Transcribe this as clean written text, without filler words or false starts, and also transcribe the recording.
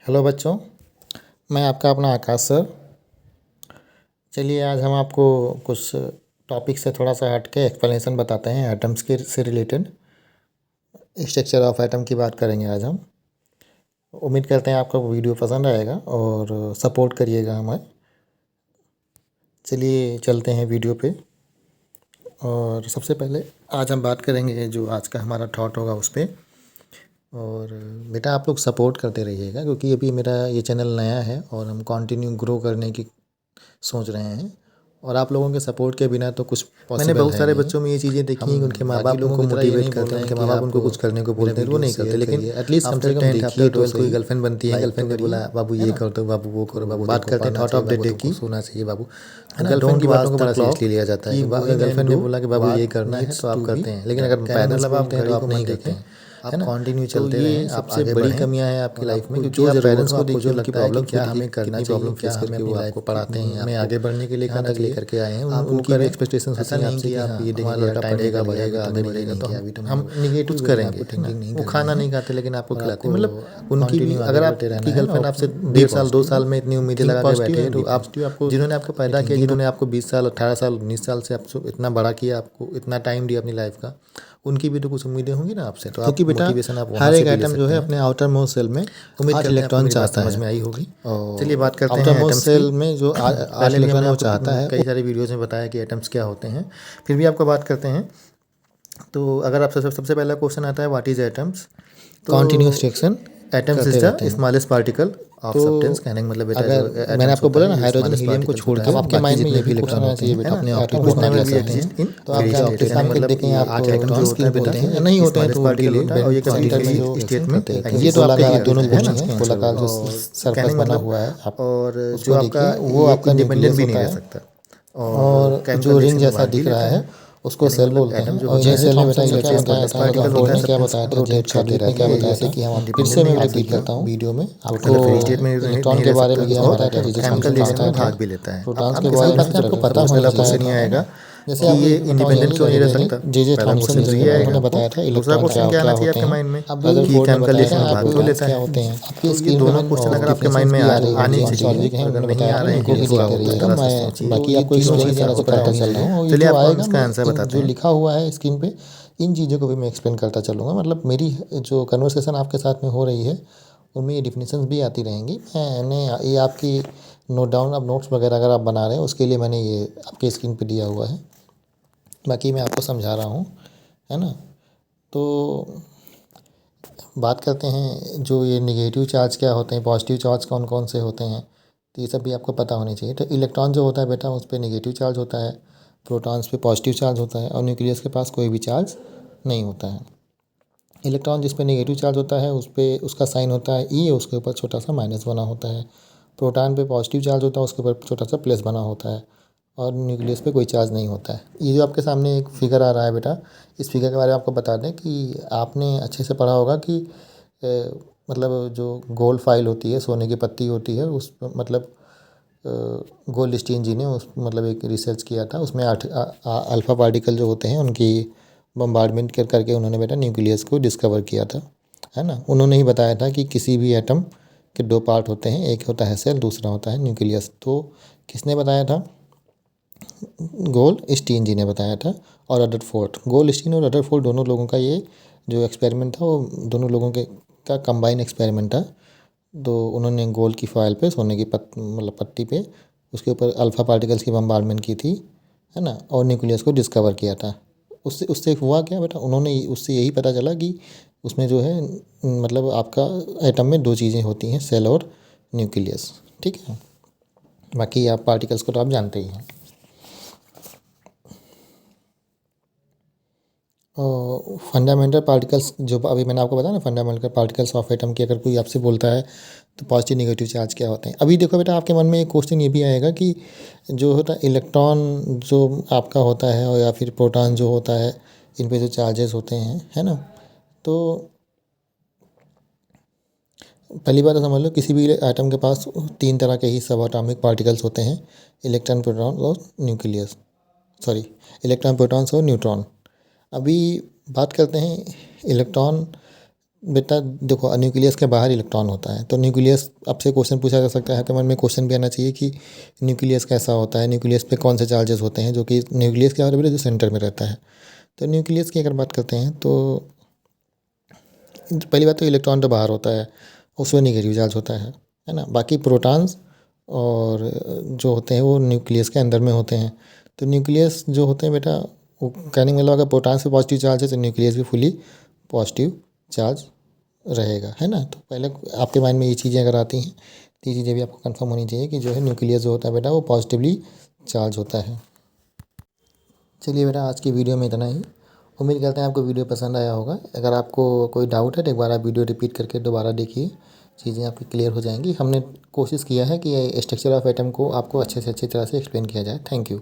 Hello बच्चों, मैं आपका अपना आकाश सर। चलिए आज हम आपको कुछ टॉपिक से थोड़ा सा हट के एक्सप्लेनेशन बताते हैं एटम्स के से रिलेटेड। स्ट्रक्चर ऑफ एटम की बात करेंगे आज हम। उम्मीद करते हैं आपको वीडियो पसंद आएगा और सपोर्ट करिएगा हमें। चलिए चलते हैं वीडियो पे। और सबसे पहले आज हम बात करेंगे जो आज का हमारा थॉट होगा उस पर। और बेटा आप लोग सपोर्ट करते रहिएगा क्योंकि अभी मेरा ये चैनल नया है और हम कंटिन्यू ग्रो करने की सोच रहे हैं और आप लोगों के सपोर्ट के बिना तो कुछ पॉसिबल मैंने बहुत है सारे नहीं। बच्चों में ये चीज़ें देखी हैं कि उनके माँ बाकी बाप लोगों उनको की तरह ये मोटिवेट नहीं बोल करते रहे हैं, हैं उनके कि माँ बाप आप उनको कुछ करने को बोलते हैं तो वो नहीं करते। लेकिन at least after 10th after 12th कोई गर्लफ्रेंड बनती है, गर्लफ्रेंड ने बोला बाबू ये कर दो, बाबू वो करो, बाबू बात देखो करते हैं पढ़ना थॉट ऑफ चाहिए, द बाबू डे तुमको की, सोना चाहिए बाबू, है ना। गर्लफ्रेंड की बातों को बड़ा सीरियसली लिया जाता है। गर्लफ्रेंड ने बोला कि बाबू ये करना है तो आप करते हैं, लेकिन अगर पेरेंट्स बोलते हैं तो आप नहीं करते हैं, आप कंटिन्यू तो चलते ये रहें, आप सबसे आगे बड़ी बढ़ें। कमियां हैं आपकी और लाइफ में, आपको क्योंकि जो आप ज़रूरत पेरेंट्स हो को आपको जो देखिए उनकी लगता है कि प्रॉब्लम क्या खुद ही हमें करना कितनी चाहिए, प्रॉब्लम क्या फेस हमें करके अपनी वो लाइफ आपको को पढ़ाते हैं, में आपको आगे बढ़ने के लिए यहाँ करना तक चाहिए। लेकर के आए हैं। आपको उनकी भी करें। एक्सपेक्टेशंस ऐसा होती हैं नहीं आपसे कि कि आप हाँ ये हमारा देखेंगे लड़का टाइम पढ़ेगा निकल गया, बढ़ेगा अभी आगे तो बढ़ेगा नहीं तो किया, अभी तो हम मैंने निगेटिव कुछ करेंगे, आपको है ना। थिंकिंग नहीं वो करनी खाना है नहीं खाते लेकिन आपको और खिलाते हैं। आपको मतलब उनकी भी, कंटिन्यू आगे अगर बढ़ते रहना आपकी है गर्लफ्रेंड और आपसे बी 1.5 साल 2 पॉजिटिव, साल में इतनी उम्मीदें थिंक लगा के पॉजिटिव बैठी है, एंड तो बी आप पॉजिटिव। आपको जिन्होंने आपको अपनी पैदा किया, थिंकिंग जिन्होंने आपको 20 साल 18 साल 19 साल से आपको इतना बड़ा किया, आपको इतना टाइम दिया अपनी लाइफ का, उनकी भी तो कुछ उम्मीदें होंगी ना आपसे, तो आप क्योंकि बेटा मोटिवेशन आप वहाँ हर से एक भी ले एटम जो सकते है हैं। अपने आउटर मोस्ट सेल में उम्मीद 8 करते हैं आपको इलेक्ट्रॉन मेरी बात चाहता समझ है। में आई होगी। चलिए और बात करते आउटर हैं मोस्ट एटम्स की। सेल में जो 8 पहले भी इलेक्ट्रॉन हमने है वो आपको चाहता है। कई सारे वीडियोज़ में बताया कि एटम्स क्या होते हैं, फिर भी आपको बात करते हैं। तो अगर आपसे सबसे पहला क्वेश्चन आता है व्हाट इज एटम्स, तो कंटिन्यूस रिएक्शन एटम्स करते इज रहते द हैं। स्मॉलेस्ट पार्टिकल ऑफ तो सब्सटेंस। कहने का मतलब बेटा जो अगर मैंने एटम्स आपको होता बोला है ना ये हाइड्रोजन स्मॉलेस्ट हीलियम को पार्टिकल छोड़ होता के, अब है, आपके बाकी माइंड में जितने ये भी भी क्वेश्चन प्रोटॉन आना होते चाहिए हैं, है बेटा, ना, अपने आप ही विच क्वेश्चन आ नेवर भी जाते हैं। एग्जिस्ट इन तो आप ग्रे जब स्टेट। कहने का एग्जाम के मतलब देखें आपको एटम जो टर्म्स होता की है बेटा बोलते हैं नहीं होते हैं तो स्मॉलेस्ट उनके पार्टिकल लिए होता है और ये कभी सेंटर में किसी जो स्टेट में करते हैं ये एग्जिस्ट तो होते गोलाकार ही आप दोनों रहता है ना। बोलेंगे, गोलाकार जो और कहने सरफेस का बना मतलब, हुआ है आप और जो उसको आपका देखिए, वो ये आपका इंडिपेंडेंट न्यूक्लियस भी नहीं होता रह है। सकता, और केमिकल जो रिंग रिएक्शन में जैसा भाग भी दिख रहा लेता है है। उसको कहने का सेल मतलब बोलते हैं। एटम जो और होता जिस है सेल में बेटा थॉमसन सबसे इलेक्ट्रॉन क्या स्मॉलेस्ट होता है पार्टिकल मतलब होता बोर्ड है, ने क्या सबसे बताया था, रोटेट सर करते ने रहता क्या है, बताया जैसे था, कि हम फिर से इंडिपेंडेंट मैं नहीं रह रिपीट सकता करता हूँ वीडियो में आपको। मतलब फ्री स्टेट में इलेक्ट्रॉन नहीं के रह बारे सकता में क्या और बताया था, फिजिक्स में केमिकल क्या रिएक्शन में बताया था, भाग भी लेता है। प्रोटॉन्स के आपके बारे सभी में पास आपको पता कुछ होना पहला बताया क्वेश्चन ये था, है आएगा ना। जैसे कि आपको ये ये बताऊँ इंडिपेंडेंट यहीं क्यों नहीं रह पे सकता, जे पहला थॉमसन क्वेश्चन जो तो है ये आएगा उन्होंने आपको। बताया था दूसरा इलेक्ट्रॉन क्वेश्चन क्या क्या आना चाहिए होते आपके हैं। माइंड में अब कि रदरफोर्ड केमिकल बताया रिएक्शन है में भाग आपको क्यों लेता क्या है। होते हैं। आपकी तो ये स्क्रीन दोनों में क्वेश्चन अगर आपके डिफरेंसेस माइंड में भी आ रही आने होंगी, ही चाहिए, सॉल्व के हैं, और अगर उन्होंने नहीं बताया आ था, रहे हैं इनको कि भी थोड़ा देखते बहुत रहिएगा। जरा सा मैं सोचिए, बाकी ये आपको तीनों स्क्रीन चीज़ें की तरह आपको से पता बताता होनी चल रहा चाहिए। हूँ और ये चलिए जो आपको हम आएगा इसका मैं आंसर इन बताते जो हैं। लिखा हुआ है स्क्रीन पे इन चीज़ों को भी मैं एक्सप्लेन करता चलूँगा। मतलब मेरी जो कन्वर्सेशन आपके साथ में हो रही है उनमें ये डिफिनीशंस भी आती रहेंगी। मैंने ये आपकी नोट डाउन, अब नोट्स वगैरह अगर आप बना रहे हैं उसके लिए मैंने ये आपके स्क्रीन पे दिया हुआ है, बाकी मैं आपको समझा रहा हूँ, है ना। तो बात करते हैं जो ये नेगेटिव चार्ज क्या होते हैं, पॉजिटिव चार्ज कौन कौन से होते हैं, तो ये सब भी आपको पता होनी चाहिए। तो इलेक्ट्रॉन जो होता है बेटा उस पर नेगेटिव चार्ज होता है, प्रोटॉन्स पे पॉजिटिव चार्ज होता है और न्यूक्लियस के पास कोई भी चार्ज नहीं होता है। इलेक्ट्रॉन जिस पे नेगेटिव चार्ज होता है उस पर उसका साइन होता है ई, उसके ऊपर छोटा सा माइनस बना होता है। प्रोटॉन पे पॉजिटिव चार्ज होता है उसके ऊपर छोटा सा प्लस बना होता है और न्यूक्लियस पे कोई चार्ज नहीं होता है। ये जो आपके सामने एक फिगर आ रहा है बेटा, इस फिगर के बारे में आपको बता दें कि आपने अच्छे से पढ़ा होगा कि मतलब जो गोल्ड फाइल होती है, सोने की पत्ती होती है, उस मतलब गोल्डस्टीन जी ने उस मतलब एक रिसर्च किया था, उसमें अल्फ़ा पार्टिकल जो होते हैं उनकी बम्बार्डमेंट कर करके उन्होंने बेटा न्यूक्लियस को डिस्कवर किया था, है ना। उन्होंने ही बताया था कि किसी भी एटम के दो पार्ट होते हैं, एक होता है सेल, दूसरा होता है न्यूक्लियस। तो किसने बताया था, गोल्डस्टीन जी ने बताया था और रदरफोर्ड। गोल्डस्टीन और रदरफोर्ड दोनों लोगों का ये जो एक्सपेरिमेंट था वो दोनों लोगों के का कंबाइन एक्सपेरिमेंट था। तो उन्होंने गोल्ड की फॉइल पे, सोने की मतलब पत्ती पे उसके ऊपर अल्फ़ा पार्टिकल्स की बम्बार्डमेंट की थी, है ना, और न्यूक्लियस को डिस्कवर किया था। उससे उससे हुआ क्या बेटा, उन्होंने उससे यही पता चला कि उसमें जो है मतलब आपका एटम में दो चीज़ें होती हैं, सेल और न्यूक्लियस, ठीक है। बाकी आप पार्टिकल्स को तो आप जानते ही हैं। फंडामेंटल पार्टिकल्स जो अभी मैंने आपको बताया ना, फंडामेंटल पार्टिकल्स ऑफ एटम की अगर कोई आपसे बोलता है तो पॉजिटिव नेगेटिव चार्ज क्या होते हैं। अभी देखो बेटा आपके मन में एक क्वेश्चन ये भी आएगा कि जो होता है इलेक्ट्रॉन जो आपका होता है और या फिर प्रोटॉन जो होता है, इन पे जो चार्जेस होते हैं, है ना। तो पहली बात तो समझ लो किसी भी एटम के पास तीन तरह के ही सब एटॉमिक पार्टिकल्स होते हैं, इलेक्ट्रॉन, प्रोटॉन और न्यूक्लियस, सॉरी इलेक्ट्रॉन, प्रोटॉन्स और न्यूट्रॉन। अभी बात करते हैं इलेक्ट्रॉन बेटा देखो, न्यूक्लियस के बाहर इलेक्ट्रॉन होता है, तो न्यूक्लियस आपसे क्वेश्चन पूछा जा सकता है, तो मन में क्वेश्चन भी आना चाहिए कि न्यूक्लियस कैसा होता है, न्यूक्लियस पे कौन से चार्जेस होते हैं, जो कि न्यूक्लियस क्या होता है बेटा, जो सेंटर में रहता है। तो न्यूक्लियस की अगर बात करते हैं तो पहली बात तो इलेक्ट्रॉन तो बाहर होता है, उसमें नेगेटिव चार्ज होता है ना। बाकी प्रोटॉन्स और जो होते हैं वो न्यूक्लियस के अंदर में होते हैं। तो न्यूक्लियस जो होते हैं बेटा, वो कहने का मतलब अगर प्रोटॉन्स पे पॉजिटिव चार्ज है तो न्यूक्लियस भी फुली पॉजिटिव चार्ज रहेगा, है ना। तो पहले आपके माइंड में ये चीज़ें अगर आती हैं तो ये चीज़ें भी आपको कंफर्म होनी चाहिए कि जो है न्यूक्लियस जो होता है बेटा वो पॉजिटिवली चार्ज होता है। चलिए बेटा, आज की वीडियो में इतना ही। उम्मीद करते हैं आपको वीडियो पसंद आया होगा। अगर आपको कोई डाउट है तो एक बार आप वीडियो रिपीट करके दोबारा देखिए, चीज़ें आपकी क्लियर हो जाएंगी। हमने कोशिश किया है कि स्ट्रक्चर ऑफ एटम को आपको अच्छे से अच्छी तरह से एक्सप्लेन किया जाए। Thank you.